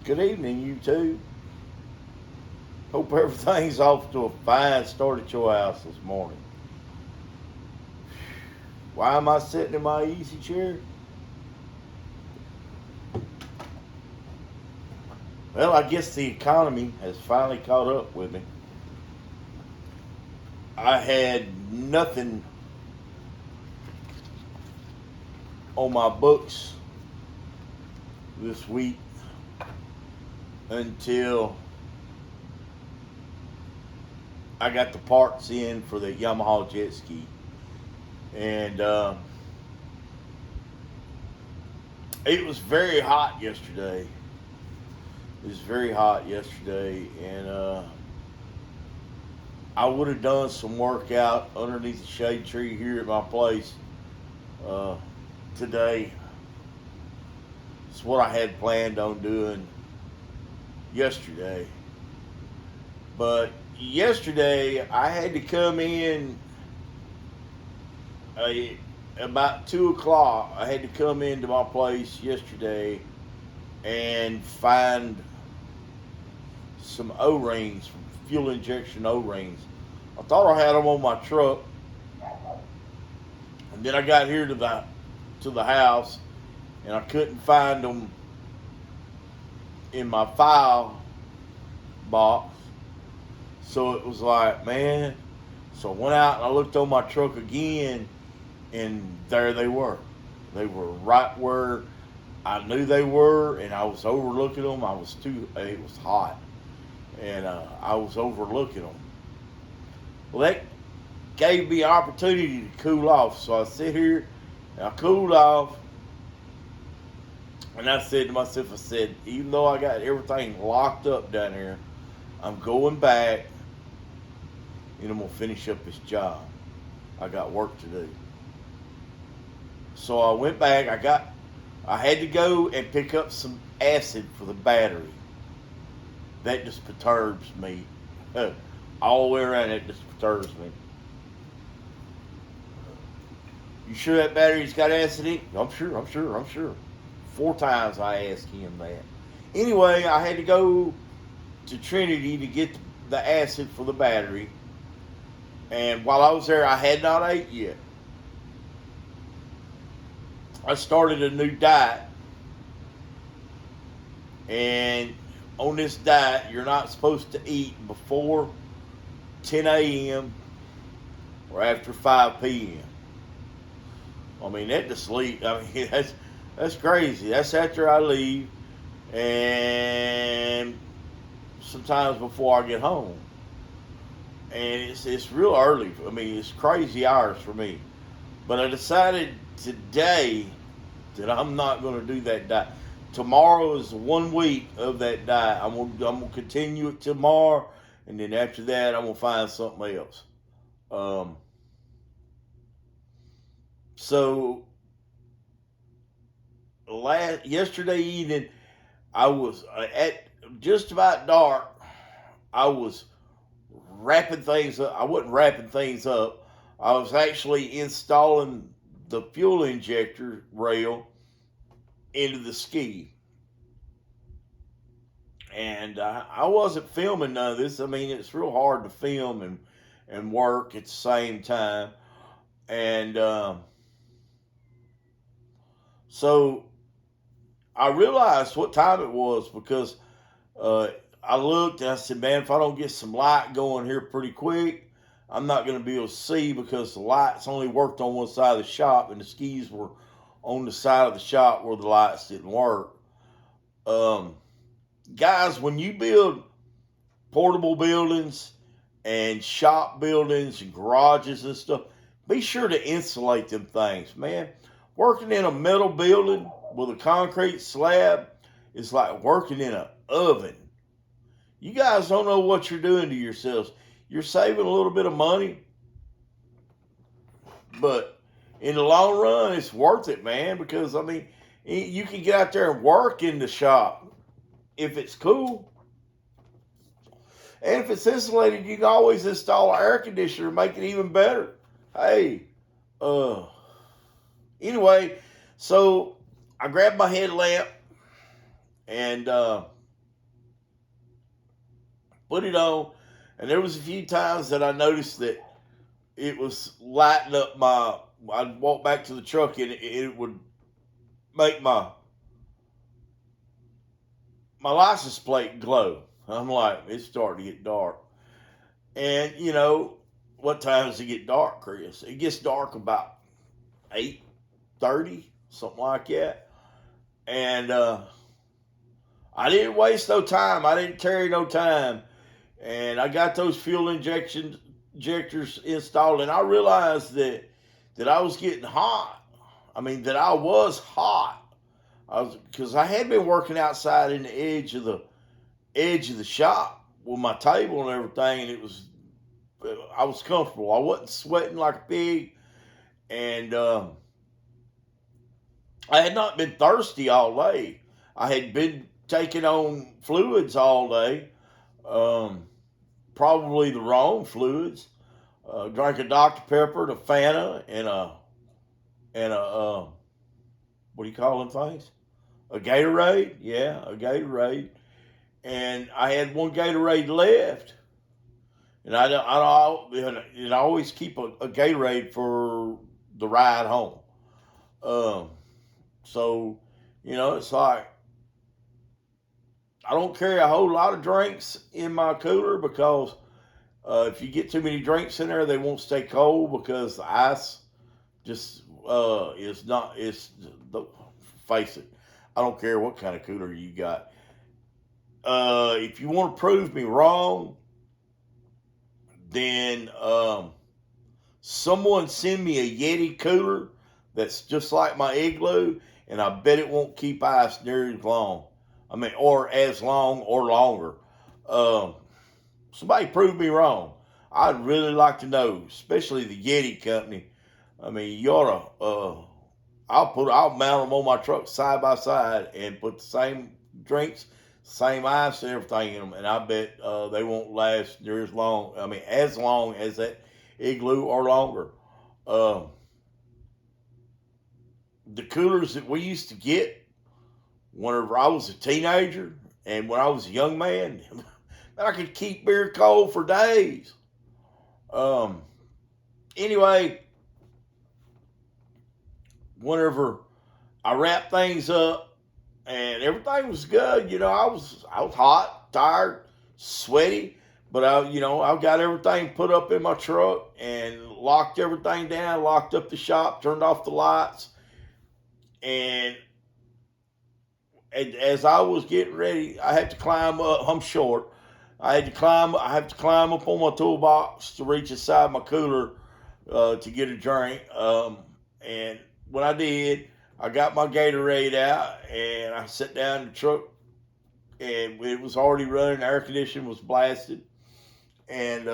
Good evening, you two. Hope everything's off to a fine start at your house this morning. Why am I sitting in my easy chair? Well, I guess the economy has finally caught up with me. I had nothing on my books this week until I got the parts in for the Yamaha jet ski. And it was very hot yesterday. It was very hot yesterday, and I would have done some workout underneath the shade tree here at my place uh, today. It's what I had planned on doing yesterday. But yesterday, I had to come in uh, about 2 o'clock. I had to come into my place yesterday and find some O-rings, fuel injection O-rings. I thought I had them on my truck, and then I got here to the house, and I couldn't find them in my file box. So it was like, man. So I went out and I looked on my truck again, and there they were. They were right where I knew they were, and I was overlooking them. It was hot, and I was overlooking them. Well, that gave me opportunity to cool off. So I sit here, and I cooled off, and I said to myself, even though I got everything locked up down here, I'm going back, and I'm going to finish up this job. I got work to do. So I went back. I had to go and pick up some acid for the battery. That just perturbs me. All the way around, it just perturbs me. You sure that battery's got acid in it? I'm sure. 4 times I asked him that. Anyway, I had to go to Trinity to get the acid for the battery. And while I was there, I had not ate yet. I started a new diet. And on this diet, you're not supposed to eat before 10 a.m. or after 5 p.m. I mean, that to sleep. I mean, that's crazy. That's after I leave, and sometimes before I get home. And it's real early. I mean, it's crazy hours for me. But I decided today that I'm not going to do that diet. Tomorrow is 1 week of that diet. I'm gonna continue it tomorrow, and then after that, I'm gonna find something else. Um, so yesterday evening, I was at just about dark. I was wrapping things up. I wasn't wrapping things up. I was actually installing the fuel injector rail into the ski. And I wasn't filming none of this. I mean, it's real hard to film and work at the same time. And so I realized what time it was because uh, I looked and I said, man, if I don't get some light going here pretty quick, I'm not going to be able to see because the lights only worked on one side of the shop and the skis were on the side of the shop where the lights didn't work. Um, Guys, when you build portable buildings and shop buildings and garages and stuff, be sure to insulate them things, man. Working in a metal building with a concrete slab is like working in an oven. You guys don't know what you're doing to yourselves. You're saving a little bit of money, but in the long run, it's worth it, man, because, I mean, you can get out there and work in the shop if it's cool. And if it's insulated, you can always install an air conditioner and make it even better. Hey, uh, anyway, so I grabbed my headlamp and put it on, and there was a few times that I noticed that it was lighting up my. I'd walk back to the truck and it would make my license plate glow. I'm like, it's starting to get dark. And what time does it get dark, Chris? It gets dark about 8:30, something like that. And I didn't waste no time. I didn't carry no time. And I got those fuel injectors installed, and I realized that I was getting hot. I mean, that I was hot. Because I had been working outside in the edge of the shop with my table and everything, and I was comfortable. I wasn't sweating like a pig, and I had not been thirsty all day. I had been taking on fluids all day, probably the wrong fluids. Drank a Dr Pepper, and a Fanta, and a what do you call them things? A Gatorade, yeah, a Gatorade. And I had one Gatorade left, and I always keep a Gatorade for the ride home. Um, so, it's like I don't carry a whole lot of drinks in my cooler because if you get too many drinks in there, they won't stay cold because the ice just is not. Face it, I don't care what kind of cooler you got. If you want to prove me wrong, then someone send me a Yeti cooler that's just like my igloo, and I bet it won't keep ice near as long. I mean, or as long or longer. Um, Somebody prove me wrong. I'd really like to know, especially the Yeti company. I mean, you ought to. I'll mount them on my truck side by side and put the same drinks, same ice and everything in them, and I bet they won't last near as long. I mean, as long as that igloo or longer. Um, the coolers that we used to get whenever I was a teenager and when I was a young man, I could keep beer cold for days. Um, anyway, whenever I wrapped things up and everything was good, I was hot, tired, sweaty, but I got everything put up in my truck and locked everything down, locked up the shop, turned off the lights, and as I was getting ready, I had to climb up. I'm short. I had to climb. I have to climb up on my toolbox to reach inside my cooler to get a drink. And when I did, I got my Gatorade out and I sat down in the truck, and it was already running. The air conditioning was blasted, and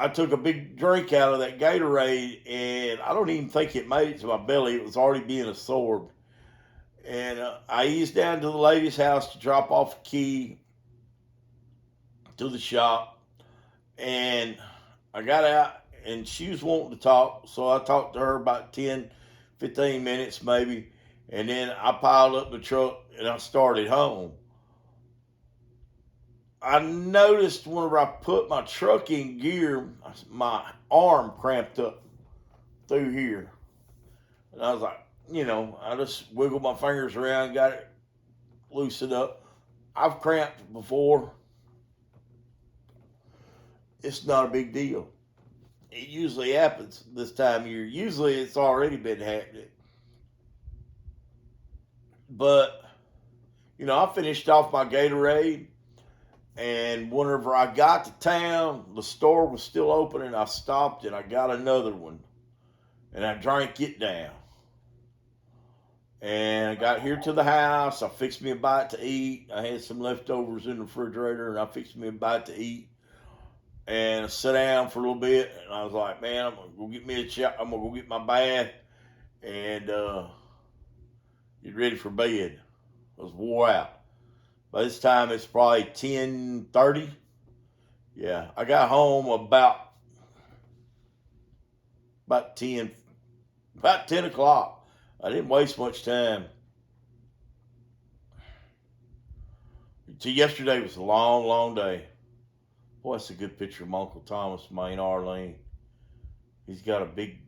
I took a big drink out of that Gatorade, and I don't even think it made it to my belly. It was already being absorbed. And I eased down to the lady's house to drop off a key to the shop. And I got out, and she was wanting to talk. So I talked to her about 10, 15 minutes maybe. And then I piled up the truck and I started home. I noticed whenever I put my truck in gear, my arm cramped up through here. And I was like, I just wiggled my fingers around, got it loosened up. I've cramped before. It's not a big deal. It usually happens this time of year. Usually it's already been happening. But, I finished off my Gatorade, and whenever I got to town, the store was still open, and I stopped and I got another one, and I drank it down. And I got here to the house. I fixed me a bite to eat. I had some leftovers in the refrigerator, and I fixed me a bite to eat. And I sat down for a little bit, and I was like, "Man, I'm gonna go get me a shot. I'm gonna go get my bath and get ready for bed." I was wore out. By this time, it's probably 10:30. Yeah, I got home about 10 o'clock. I didn't waste much time. to yesterday was a long, long day. Boy, that's a good picture of my Uncle Thomas, Maine Arlene. He's got a big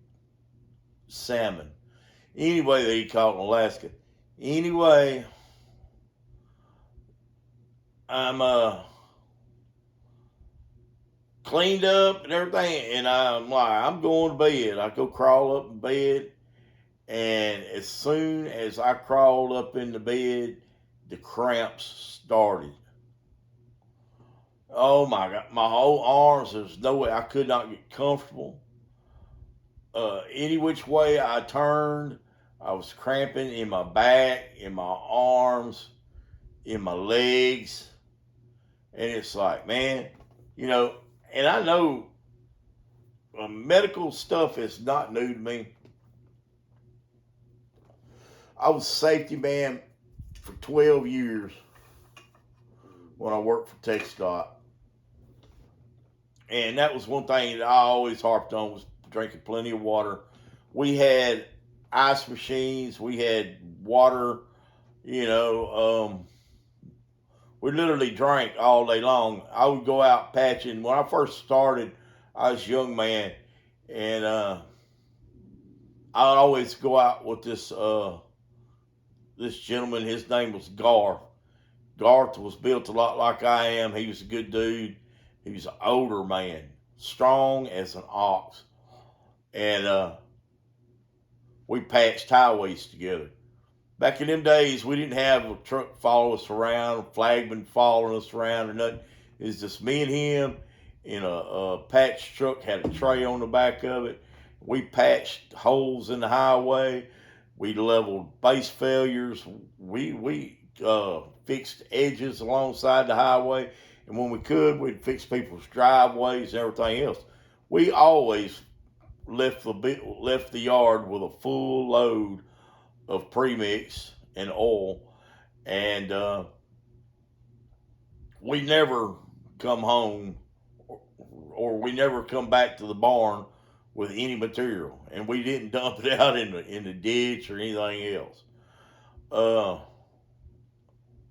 salmon. Anyway, that he caught in Alaska. Anyway, I'm cleaned up and everything, and I'm like, I'm going to bed. I go crawl up in bed, and as soon as I crawled up in the bed, the cramps started. Oh my God, my whole arms, there's no way I could not get comfortable. Any which way I turned, I was cramping in my back, in my arms, in my legs. And it's like, man, you know, and I know medical stuff is not new to me. I was a safety man for 12 years when I worked for TxDOT. And that was one thing that I always harped on was drinking plenty of water. We had ice machines. We had water, you know. We literally drank all day long. I would go out patching. When I first started, I was a young man. And I would always go out with this gentleman. His name was Garth. Garth was built a lot like I am. He was a good dude. He was an older man, strong as an ox. And we patched highways together. Back in them days, we didn't have a truck follow us around, a flagman following us around or nothing. It was just me and him in a patch truck, had a tray on the back of it. We patched holes in the highway. We leveled base failures. We fixed edges alongside the highway. And when we could, we'd fix people's driveways and everything else. We always left the yard with a full load of premix and oil, and we never come home or we never come back to the barn with any material, and we didn't dump it out in the ditch or anything else.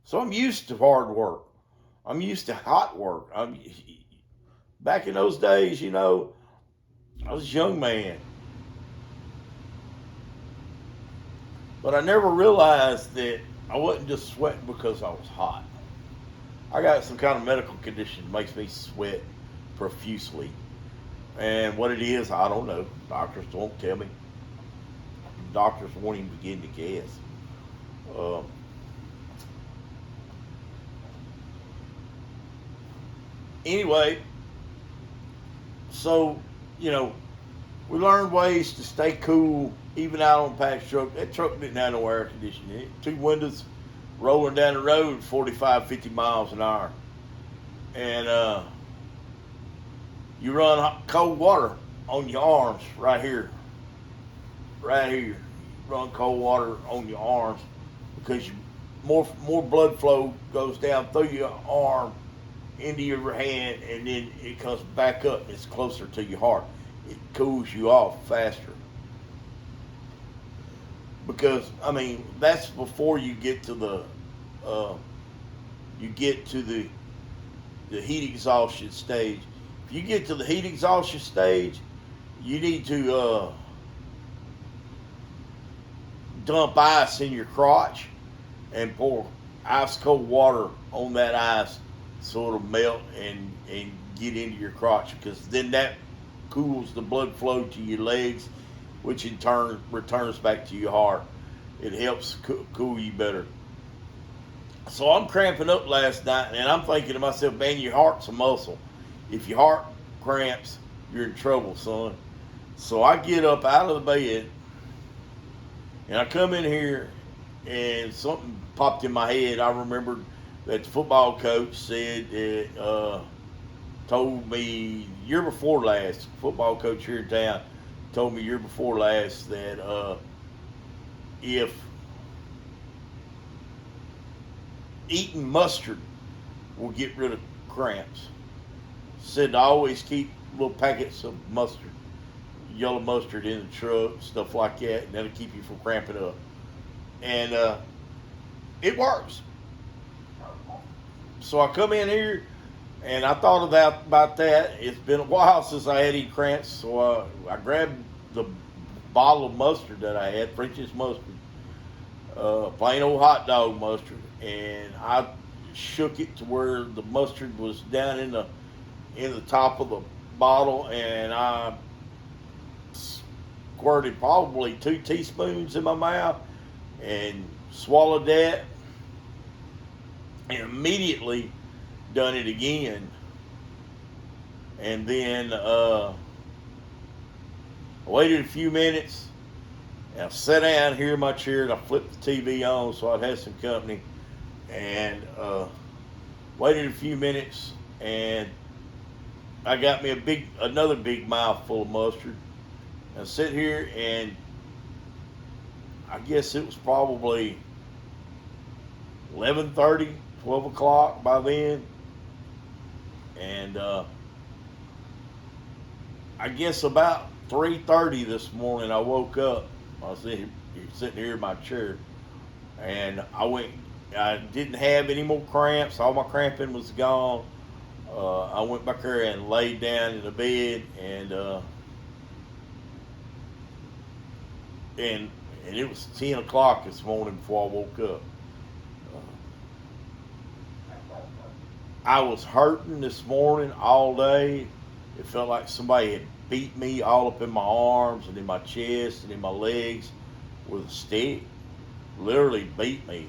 So I'm used to hard work. I'm used to hot work. Back in those days, you know, I was a young man. But I never realized that I wasn't just sweating because I was hot. I got some kind of medical condition that makes me sweat profusely. And what it is, I don't know. Doctors don't tell me. Doctors won't even begin to guess. Uh, anyway, so, you know, we learned ways to stay cool even out on patch truck. That truck didn't have no air conditioning. Two windows rolling down the road 45, 50 miles an hour. And you run cold water on your arms right here. Right here. You run cold water on your arms because more blood flow goes down through your arm into your hand, and then it comes back up. It's closer to your heart. It cools you off faster. Because I mean, that's before you get to the heat exhaustion stage. If you get to the heat exhaustion stage, you need to dump ice in your crotch and pour ice cold water on that ice so it'll melt and get into your crotch, because then that cools the blood flow to your legs, which in turn returns back to your heart. It helps cool you better. So I'm cramping up last night, and I'm thinking to myself, man, your heart's a muscle. If your heart cramps, you're in trouble, son. So I get up out of the bed, and I come in here, and something popped in my head. I remembered that the football coach said that, told me year before last, football coach here in town told me year before last that if eating mustard will get rid of cramps. Said to always keep little packets of mustard, yellow mustard in the truck, stuff like that, and that'll keep you from cramping up. And it works. So I come in here and I thought about that. It's been a while since I had any cramps, so I grabbed the bottle of mustard that I had, French's mustard, plain old hot dog mustard, and I shook it to where the mustard was down in the top of the bottle, and I squirted probably 2 teaspoons in my mouth and swallowed that, and immediately done it again. And then I waited a few minutes, and I sat down here in my chair, and I flipped the TV on so I'd have some company, and waited a few minutes, and I got me another big mouthful of mustard. I sit here, and I guess it was probably 11:30, 12 o'clock by then, and I guess about 3:30 this morning I woke up. I was sitting here in my chair, and I didn't have any more cramps. All my cramping was gone. I went back there and laid down in the bed, and it was 10 o'clock this morning before I woke up. I was hurting this morning all day. It felt like somebody had beat me all up in my arms and in my chest and in my legs with a stick. Literally beat me.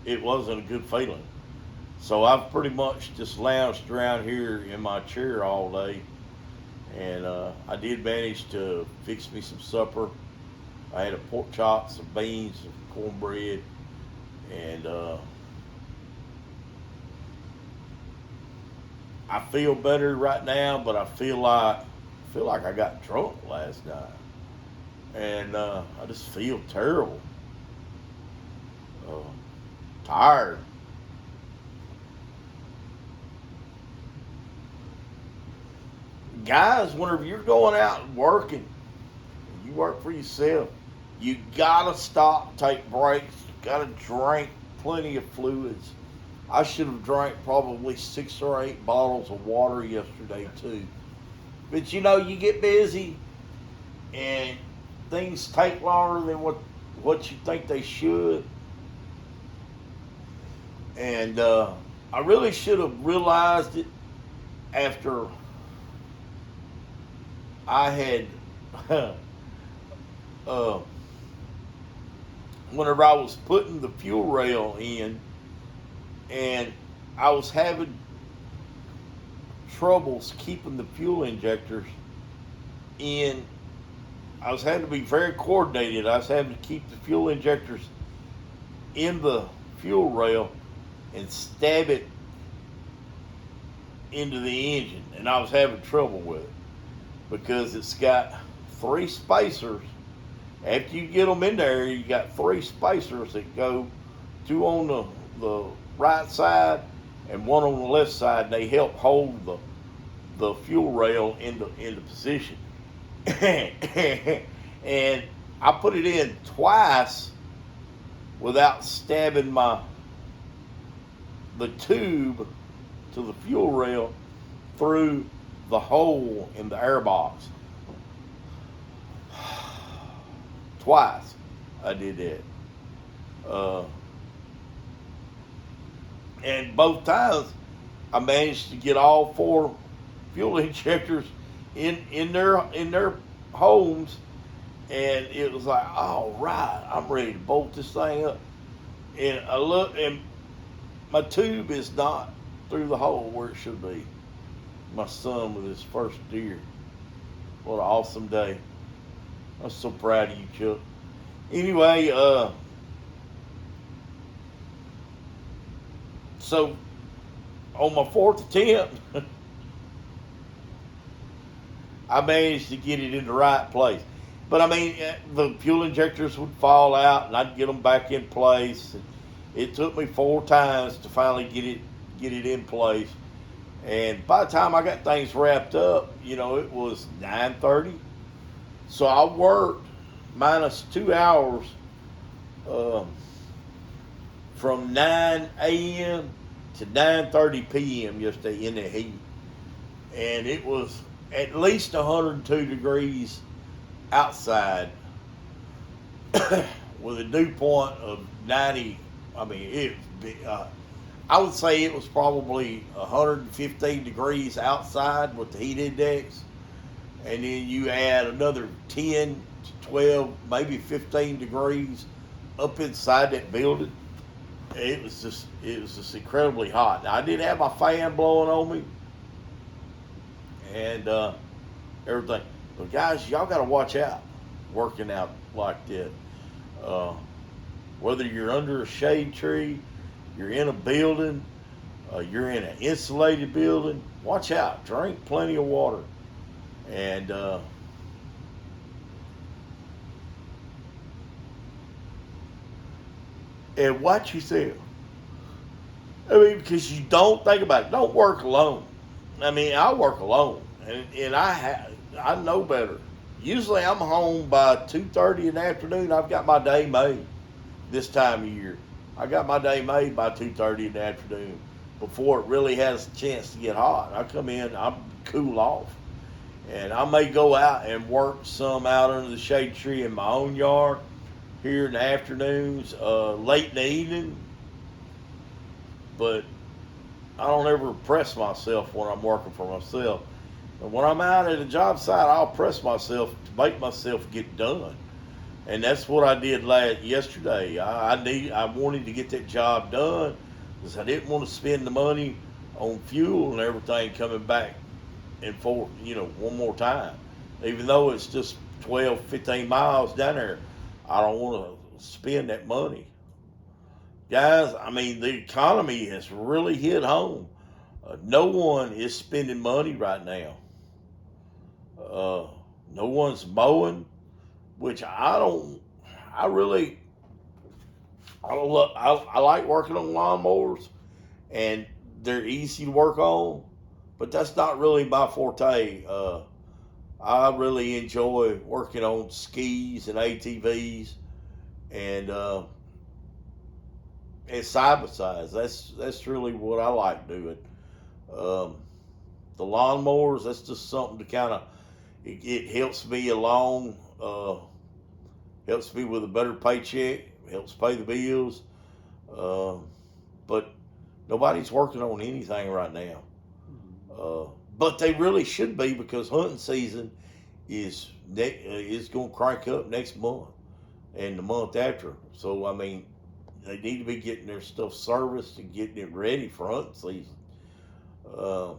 It wasn't a good feeling. So I've pretty much just lounged around here in my chair all day, and I did manage to fix me some supper. I had a pork chop, some beans, some cornbread, and I feel better right now, but I feel like I got drunk last night, and I just feel terrible, tired. Guys, whenever you're going out and working, you work for yourself, you gotta stop, take breaks, you gotta drink plenty of fluids. I should have drank probably 6 or 8 bottles of water yesterday too. But you get busy and things take longer than what you think they should. And I really should have realized it after I had whenever I was putting the fuel rail in, and I was having troubles keeping the fuel injectors in. I was having to be very coordinated. I was having to keep the fuel injectors in the fuel rail and stab it into the engine, and I was having trouble with it because it's got 3 spacers. After you get them in there, you got 3 spacers that go, 2 on the right side and 1 on the left side, and they help hold the fuel rail into position. And I put it in twice without stabbing the tube to the fuel rail through the hole in the airbox. Twice I did that. And both times I managed to get all 4 fuel injectors in their homes, and it was like, all right, I'm ready to bolt this thing up. And I look, and my tube is not through the hole where it should be. My son with his first deer. What an awesome day. I'm so proud of you, Chuck. Anyway, so on my 4th attempt, I managed to get it in the right place. But I mean, the fuel injectors would fall out, and I'd get them back in place. It took me 4 times to finally get it in place. And by the time I got things wrapped up, it was 9:30. So I worked minus 2 hours uh, from 9 a.m. to 9:30 p.m. yesterday in the heat, and it was at least 102 degrees outside with a dew point of 90. I mean, I would say it was probably 115 degrees outside with the heat index, and then you add another 10 to 12, maybe 15 degrees up inside that building. It was just incredibly hot. Now, I did have my fan blowing on me and everything, but guys, y'all got to watch out working out like that. Uh, Whether you're under a shade tree, you're in a building, you're in an insulated building, watch out. Drink plenty of water. And watch yourself. I mean, because you don't think about it. Don't work alone. I mean, I work alone, and I know better. Usually, I'm home by 2:30 in the afternoon. I've got my day made this time of year. I got my day made by 2:30 in the afternoon before it really has a chance to get hot. I come in, I cool off, and I may go out and work some out under the shade tree in my own yard here in the afternoons, late in the evening. But I don't ever press myself when I'm working for myself. And when I'm out at a job site, I'll press myself to make myself get done. And that's what I did yesterday. I wanted to get that job done because I didn't want to spend the money on fuel and everything coming back and forth, one more time. Even though it's just 12, 15 miles down there, I don't want to spend that money. Guys, I mean, the economy has really hit home. No one is spending money right now. Uh, no one's mowing, which I really, I don't look, I like working on lawnmowers, and they're easy to work on, but that's not really my forte. I really enjoy working on skis and ATVs and side by sides. That's really what I like doing. Um, the lawnmowers, that's just something to kind of it helps me along. Helps me with a better paycheck. Helps pay the bills. Uh, but nobody's working on anything right now. But they really should be because hunting season is going to crank up next month and the month after. So I mean, they need to be getting their stuff serviced and getting it ready for hunting season. Uh,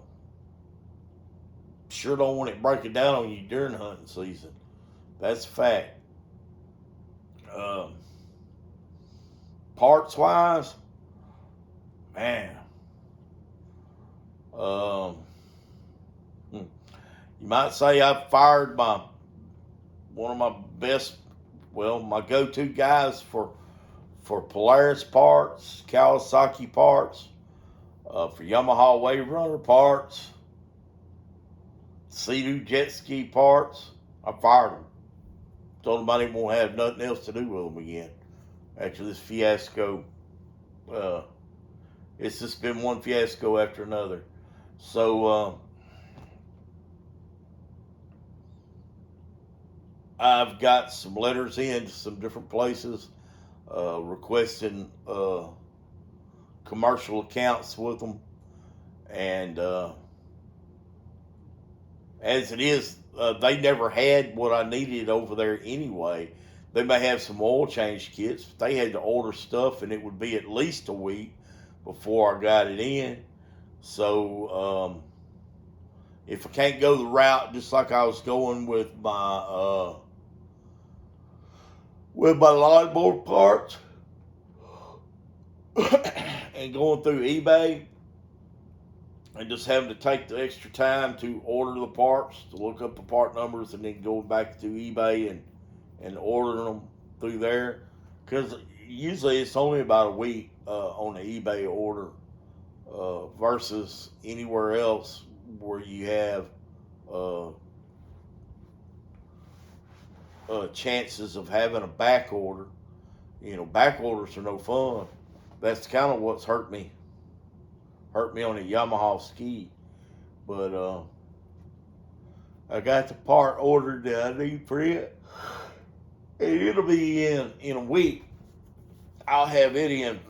sure don't want it breaking down on you during hunting season. That's a fact. Um, Parts wise, man, um, you might say I fired one of my best, my go-to guys for Polaris parts, Kawasaki parts, for Yamaha Wave Runner parts, Sea-Doo jet ski parts. I fired them. Told them I didn't want to have nothing else to do with them again after this fiasco. Uh, it's just been one fiasco after another. So I've got some letters in to some different places requesting commercial accounts with them. And as it is, they never had what I needed over there anyway. They may have some oil change kits, but they had to order stuff, and it would be at least a week before I got it in. So if I can't go the route just like I was going with my lawnmower parts and going through eBay and just having to take the extra time to order the parts, to look up the part numbers, and then go back to eBay and ordering them through there. Because usually it's only about a week on the eBay order versus anywhere else where you have chances of having a back order. You know, back orders are no fun. That's kind of what's hurt me on a Yamaha ski. But I got the part ordered that I need for it, and it'll be in a week. I'll have it in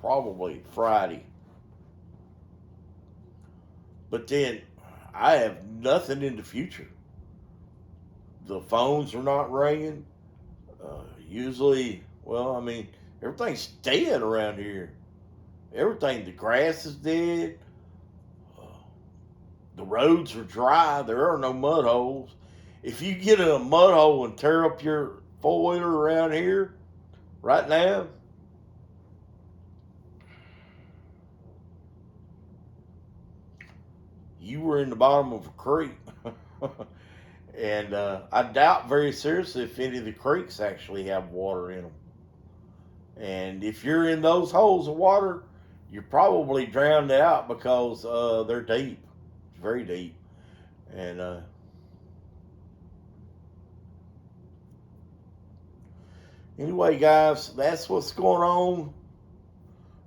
probably Friday. But then I have nothing in the future. The phones are not ringing. Usually, well, I mean, everything's dead around here. Everything, the grass is dead. Uh, the roads are dry. There are no mud holes. If you get in a mud hole and tear up your four wheeler around here right now, you were in the bottom of a creek. And I doubt very seriously if any of the creeks actually have water in them. And if you're in those holes of water, you're probably drowned out because they're deep. It's very deep. And anyway, guys, that's what's going on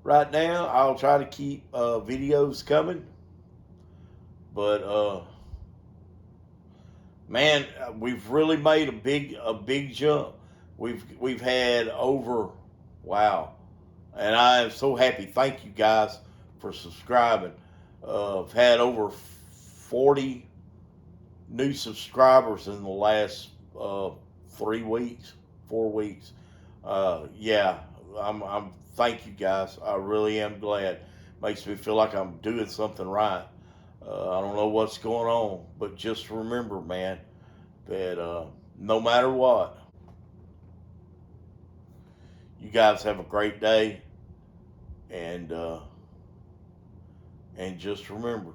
right now. I'll try to keep videos coming. But man, we've really made a big jump. We've had over, wow, and I am so happy. Thank you guys for subscribing. I've had over 40 new subscribers in the last 3 weeks, 4 weeks. Yeah, I'm. Thank you guys. I really am glad. Makes me feel like I'm doing something right. I don't know what's going on, but just remember, man, that no matter what, you guys have a great day, and just remember,